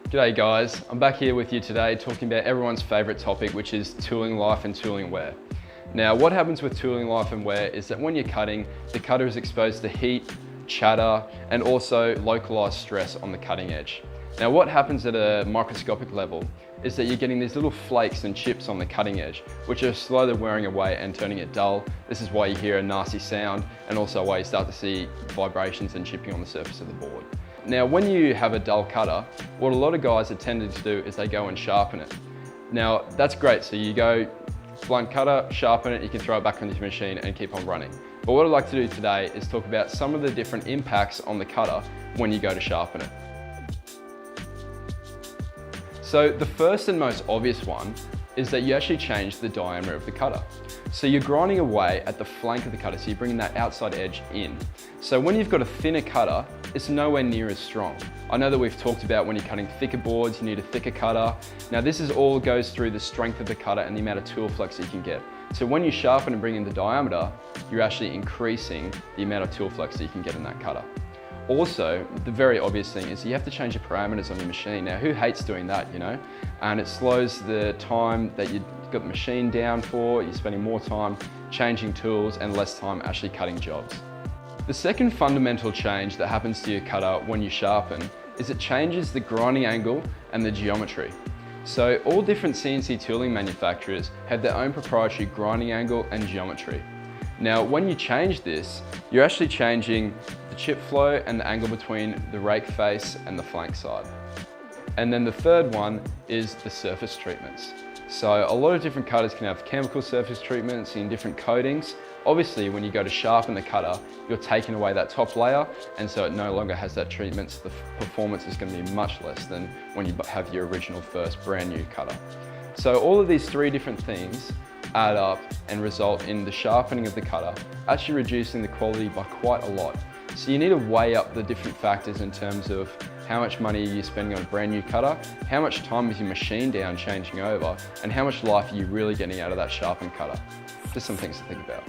G'day guys, I'm back here with you today talking about everyone's favourite topic, which is tooling life and tooling wear. Now what happens with tooling life and wear is that when you're cutting, the cutter is exposed to heat, chatter, and also localised stress on the cutting edge. Now what happens at a microscopic level is that you're getting these little flakes and chips on the cutting edge, which are slowly wearing away and turning it dull. This is why you hear a nasty sound, and also why you start to see vibrations and chipping on the surface of the board. Now, when you have a dull cutter, what a lot of guys are tending to do is they go and sharpen it. Now, that's great. So you go blunt cutter, sharpen it, you can throw it back onto your machine and keep on running. But what I'd like to do today is talk about some of the different impacts on the cutter when you go to sharpen it. So the first and most obvious one is that you actually change the diameter of the cutter. So you're grinding away at the flank of the cutter, so you're bringing that outside edge in. So when you've got a thinner cutter, it's nowhere near as strong. I know that we've talked about when you're cutting thicker boards, you need a thicker cutter. Now this is all goes through the strength of the cutter and the amount of tool flex you can get. So when you sharpen and bring in the diameter, you're actually increasing the amount of tool flex that you can get in that cutter. Also, the very obvious thing is you have to change the parameters on your machine. Now, who hates doing that, you know? And it slows the time that you've got the machine down for, you're spending more time changing tools and less time actually cutting jobs. The second fundamental change that happens to your cutter when you sharpen is it changes the grinding angle and the geometry. So all different CNC tooling manufacturers have their own proprietary grinding angle and geometry. Now, when you change this, you're actually changing the chip flow and the angle between the rake face and the flank side. And then the third one is the surface treatments. So a lot of different cutters can have chemical surface treatments in different coatings. Obviously, when you go to sharpen the cutter, you're taking away that top layer, and so it no longer has that treatment, so the performance is going to be much less than when you have your original first brand new cutter. So all of these three different things add up and result in the sharpening of the cutter actually reducing the quality by quite a lot. So you need to weigh up the different factors in terms of how much money are you spending on a brand new cutter, how much time is your machine down changing over, and how much life are you really getting out of that sharpened cutter. Just some things to think about.